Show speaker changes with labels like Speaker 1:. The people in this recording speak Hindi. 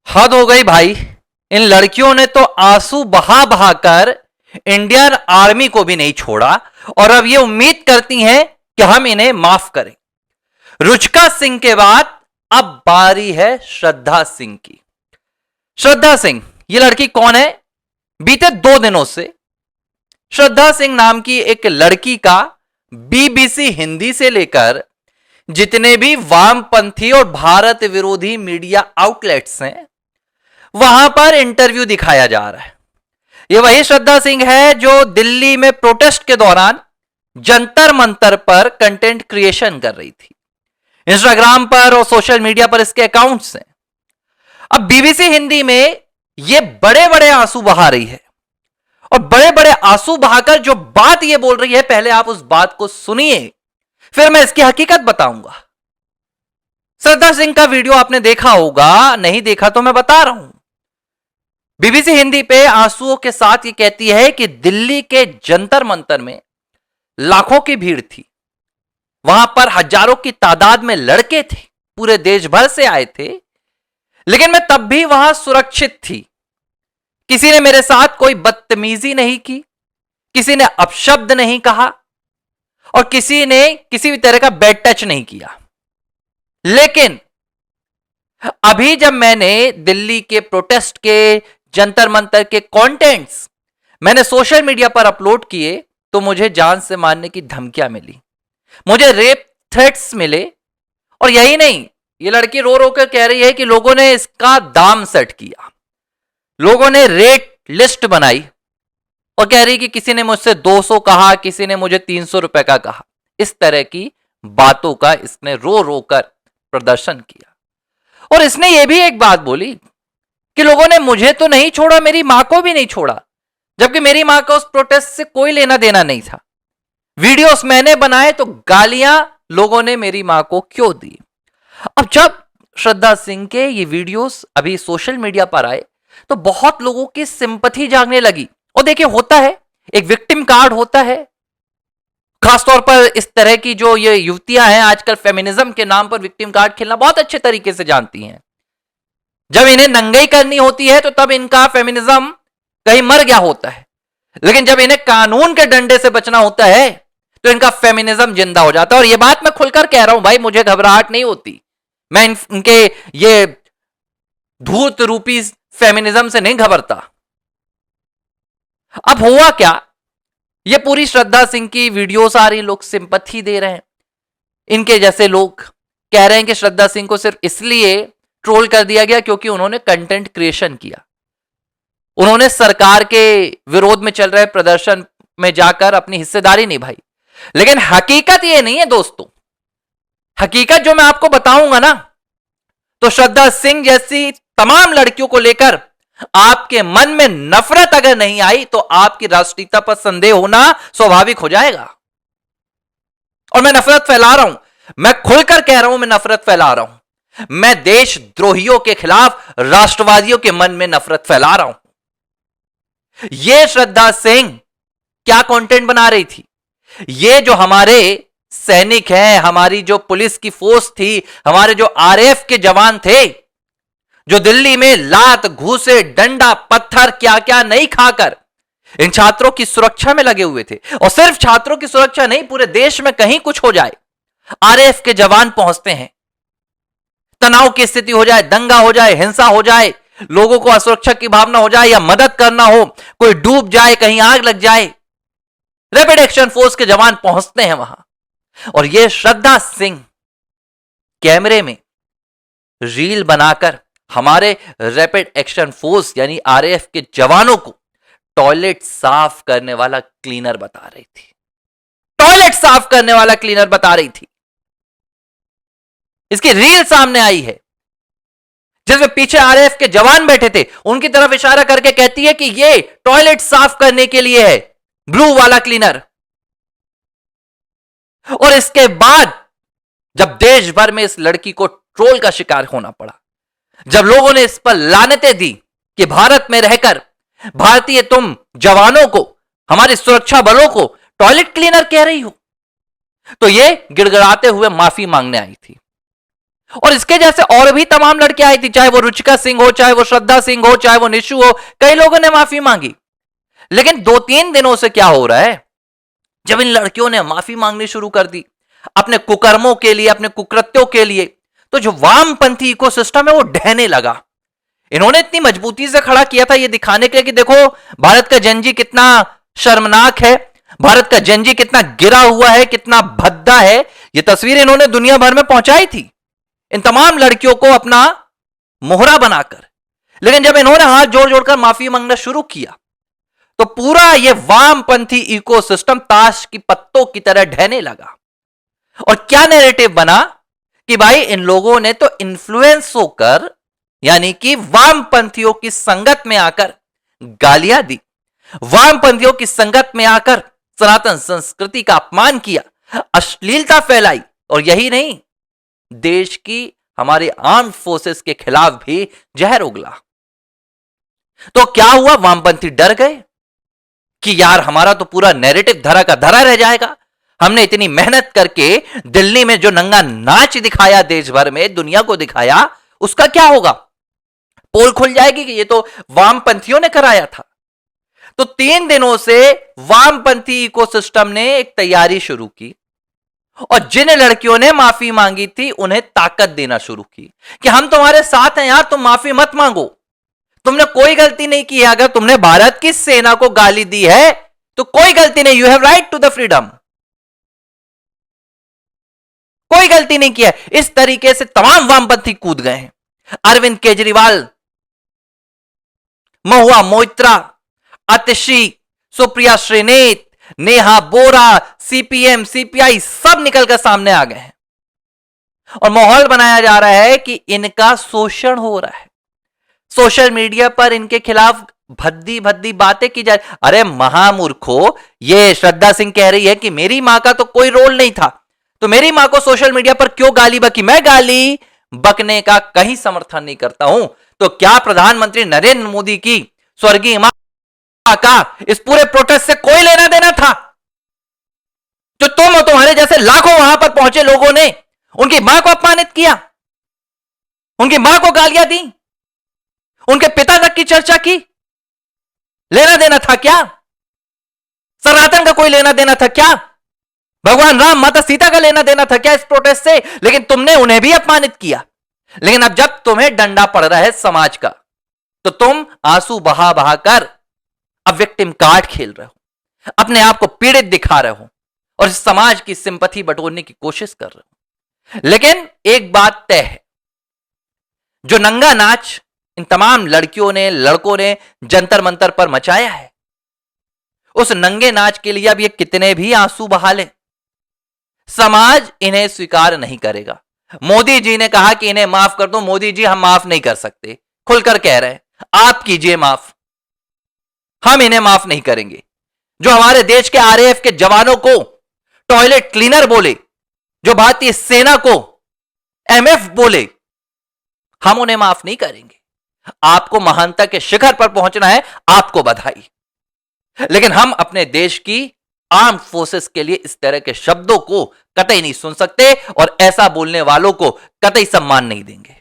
Speaker 1: हद हो गई भाई। इन लड़कियों ने तो आंसू बहा बहा कर इंडियन आर्मी को भी नहीं छोड़ा और अब ये उम्मीद करती हैं कि हम इन्हें माफ करें। रुचिका सिंह के बाद अब बारी है श्रद्धा सिंह की। श्रद्धा सिंह ये लड़की कौन है? बीते 2 दिनों से श्रद्धा सिंह नाम की एक लड़की का बीबीसी हिंदी से लेकर जितने भी वामपंथी और भारत विरोधी मीडिया आउटलेट्स हैं वहां पर इंटरव्यू दिखाया जा रहा है। यह वही श्रद्धा सिंह है जो दिल्ली में प्रोटेस्ट के दौरान जंतर मंतर पर कंटेंट क्रिएशन कर रही थी। इंस्टाग्राम पर और सोशल मीडिया पर इसके अकाउंट्स हैं। अब बीबीसी हिंदी में यह बड़े बड़े आंसू बहा रही है और बड़े बड़े आंसू बहाकर जो बात यह बोल रही है, पहले आप उस बात को सुनिए, फिर मैं इसकी हकीकत बताऊंगा। श्रद्धा सिंह का वीडियो आपने देखा होगा, नहीं देखा तो मैं बता रहा हूं। बीबीसी हिंदी पे आंसुओं के साथ ये कहती है कि दिल्ली के जंतर मंतर में लाखों की भीड़ थी। वहां पर हजारों की तादाद में लड़के थे, पूरे देश भर से आए थे, लेकिन मैं तब भी वहां सुरक्षित थी। किसी ने मेरे साथ कोई बदतमीजी नहीं की, किसी ने अपशब्द नहीं कहा और किसी ने किसी भी तरह का बैड टच नहीं किया। लेकिन अभी जब मैंने दिल्ली के प्रोटेस्ट के जंतर मंतर के कंटेंट्स मैंने सोशल मीडिया पर अपलोड किए तो मुझे जान से मारने की धमकियां मिली, मुझे रेप थ्रेट्स मिले। और यही नहीं, ये लड़की रो रो कर कह रही है कि लोगों ने इसका दाम सेट किया, लोगों ने रेट लिस्ट बनाई और कह रही कि किसी ने मुझसे 200 कहा, किसी ने मुझे 300 रुपए का कहा। इस तरह की बातों का इसने रो रो कर प्रदर्शन किया। और इसने यह भी एक बात बोली कि लोगों ने मुझे तो नहीं छोड़ा, मेरी मां को भी नहीं छोड़ा, जबकि मेरी मां का उस प्रोटेस्ट से कोई लेना देना नहीं था। वीडियोस मैंने बनाए तो गालियां लोगों ने मेरी मां को क्यों दी? अब जब श्रद्धा सिंह के ये वीडियोस अभी सोशल मीडिया पर आए तो बहुत लोगों की सिंपैथी जागने लगी। और देखिए, होता है, एक विक्टिम कार्ड होता है। खासतौर पर इस तरह की जो ये युवतियां हैं आजकल फेमिनिज्म के नाम पर विक्टिम कार्ड खेलना बहुत अच्छे तरीके से जानती हैं। जब इन्हें नंगाई करनी होती है तो तब इनका फेमिनिज्म कहीं मर गया होता है, लेकिन जब इन्हें कानून के डंडे से बचना होता है तो इनका फेमिनिज्म जिंदा हो जाता है। और यह बात मैं खुलकर कह रहा हूं भाई, मुझे घबराहट नहीं होती। मैं इनके ये धूर्त रूपी फेमिनिज्म से नहीं घबरता। अब हुआ क्या, ये पूरी श्रद्धा सिंह की वीडियोस आ रही, लोग सिंपैथी दे रहे हैं। इनके जैसे लोग कह रहे हैं कि श्रद्धा सिंह को सिर्फ इसलिए ट्रोल कर दिया गया क्योंकि उन्होंने कंटेंट क्रिएशन किया, उन्होंने सरकार के विरोध में चल रहे प्रदर्शन में जाकर अपनी हिस्सेदारी निभाई। लेकिन हकीकत यह नहीं है दोस्तों। हकीकत जो मैं आपको बताऊंगा ना, तो श्रद्धा सिंह जैसी तमाम लड़कियों को लेकर आपके मन में नफरत अगर नहीं आई तो आपकी राष्ट्रीयता पर संदेह होना स्वाभाविक हो जाएगा। और मैं नफरत फैला रहा हूं, मैं खुलकर कह रहा हूं, मैं नफरत फैला रहा हूं। मैं देशद्रोहियों के खिलाफ राष्ट्रवादियों के मन में नफरत फैला रहा हूं। यह श्रद्धा सिंह क्या कंटेंट बना रही थी? ये जो हमारे सैनिक हैं, हमारी जो पुलिस की फोर्स थी, हमारे जो आरएएफ के जवान थे, जो दिल्ली में लात घूसे डंडा पत्थर क्या क्या नहीं खाकर इन छात्रों की सुरक्षा में लगे हुए थे। और सिर्फ छात्रों की सुरक्षा नहीं, पूरे देश में कहीं कुछ हो जाए आरएएफ के जवान पहुंचते हैं। तनाव की स्थिति हो जाए, दंगा हो जाए, हिंसा हो जाए, लोगों को असुरक्षा की भावना हो जाए या मदद करना हो, कोई डूब जाए, कहीं आग लग जाए, रैपिड एक्शन फोर्स के जवान पहुंचते हैं वहां। और यह श्रद्धा सिंह कैमरे में रील बनाकर हमारे रैपिड एक्शन फोर्स यानी आरएएफ के जवानों को टॉयलेट साफ करने वाला क्लीनर बता रही थी। टॉयलेट साफ करने वाला क्लीनर बता रही थी। इसकी रील सामने आई है जिसमें पीछे आरएएफ के जवान बैठे थे, उनकी तरफ इशारा करके कहती है कि ये टॉयलेट साफ करने के लिए है, ब्लू वाला क्लीनर। और इसके बाद जब देश भर में इस लड़की को ट्रोल का शिकार होना पड़ा, जब लोगों ने इस पर लानतें दी कि भारत में रहकर भारतीय तुम जवानों को, हमारी सुरक्षा बलों को टॉयलेट क्लीनर कह रही हो, तो ये गिड़गिड़ाते हुए माफी मांगने आई थी। और इसके जैसे और भी तमाम लड़कियां आई थी, चाहे वो रुचिका सिंह हो, चाहे वो श्रद्धा सिंह हो, चाहे वो निशु हो, कई लोगों ने माफी मांगी। लेकिन 2-3 दिनों से क्या हो रहा है, जब इन लड़कियों ने माफी मांगनी शुरू कर दी अपने कुकर्मों के लिए, अपने कुकृत्यों के लिए, तो जो वामपंथी इकोसिस्टम है वो ढहने लगा। इन्होंने इतनी मजबूती से खड़ा किया था ये दिखाने के लिए कि देखो भारत का जनजी कितना शर्मनाक है, भारत का जनजी कितना गिरा हुआ है, कितना भद्दा है। ये तस्वीर इन्होंने दुनिया भर में पहुंचाई थी इन तमाम लड़कियों को अपना मोहरा बनाकर। लेकिन जब इन्होंने हाथ जोड़ जोड़कर माफी मांगना शुरू किया तो पूरा ये वामपंथी इकोसिस्टम ताश की पत्तों की तरह ढहने लगा। और क्या नैरेटिव बना कि भाई इन लोगों ने तो इन्फ्लुएंस होकर, यानी कि वामपंथियों की संगत में आकर गालियां दी, वामपंथियों की संगत में आकर सनातन संस्कृति का अपमान किया, अश्लीलता फैलाई, और यही नहीं, देश की हमारे आर्म्ड फोर्सेस के खिलाफ भी जहर उगला। तो क्या हुआ, वामपंथी डर गए कि यार हमारा तो पूरा नैरेटिव धरा का धरा रह जाएगा। हमने इतनी मेहनत करके दिल्ली में जो नंगा नाच दिखाया, देश भर में दुनिया को दिखाया, उसका क्या होगा, पोल खुल जाएगी कि ये तो वामपंथियों ने कराया था। तो 3 दिनों से वामपंथी इकोसिस्टम ने एक तैयारी शुरू की और जिन लड़कियों ने माफी मांगी थी उन्हें ताकत देना शुरू की कि हम तुम्हारे साथ हैं यार, तुम माफी मत मांगो, तुमने कोई गलती नहीं की है। अगर तुमने भारत की सेना को गाली दी है तो कोई गलती नहीं, you have right to the freedom, कोई गलती नहीं किया। इस तरीके से तमाम वामपंथी कूद गए हैं। अरविंद केजरीवाल, महुआ मोइत्रा, आतिशी, सुप्रिया श्रीनेत, नेहा बोरा, सीपीएम, सीपीआई सब निकलकर सामने आ गए हैं और माहौल बनाया जा रहा है कि इनका शोषण हो रहा है। सोशल मीडिया पर इनके खिलाफ भद्दी भद्दी बातें की जाए। अरे महामूर्खो, ये श्रद्धा सिंह कह रही है कि मेरी मां का तो कोई रोल नहीं था, तो मेरी मां को सोशल मीडिया पर क्यों गाली बकी। मैं गाली बकने का कहीं समर्थन नहीं करता हूं। तो क्या प्रधानमंत्री नरेंद्र मोदी की स्वर्गीय मां का इस पूरे प्रोटेस्ट से कोई लेना देना था? जो तुम और तुम्हारे जैसे लाखों वहां पर पहुंचे लोगों ने उनकी मां को अपमानित किया, उनकी मां को गालियां दी, उनके पिता तक की चर्चा की, लेना देना था क्या? सनातन का कोई लेना देना था क्या? भगवान राम, माता सीता का लेना देना था क्या इस प्रोटेस्ट से? लेकिन तुमने उन्हें भी अपमानित किया। लेकिन अब जब तुम्हें डंडा पड़ रहा है समाज का, तो तुम आंसू बहा बहा कर अब विक्टिम कार्ड खेल रहे हो, अपने आप को पीड़ित दिखा रहे हो और इस समाज की सिंपैथी बटोरने की कोशिश कर रहे हो। लेकिन एक बात तय है, जो नंगा नाच इन तमाम लड़कियों ने, लड़कों ने जंतर मंतर पर मचाया है, उस नंगे नाच के लिए अब ये कितने भी आंसू बहा ले, समाज इन्हें स्वीकार नहीं करेगा। मोदी जी ने कहा कि इन्हें माफ कर दो। मोदी जी, हम माफ नहीं कर सकते, खुलकर कह रहे हैं, आप कीजिए माफ, हम इन्हें माफ नहीं करेंगे। जो हमारे देश के आरएएफ के जवानों को टॉयलेट क्लीनर बोले, जो भारतीय सेना को एमएफ बोले, हम उन्हें माफ नहीं करेंगे। आपको महानता के शिखर पर पहुंचना है, आपको बधाई, लेकिन हम अपने देश की आर्म फोर्सेस के लिए इस तरह के शब्दों को कतई नहीं सुन सकते और ऐसा बोलने वालों को कतई सम्मान नहीं देंगे।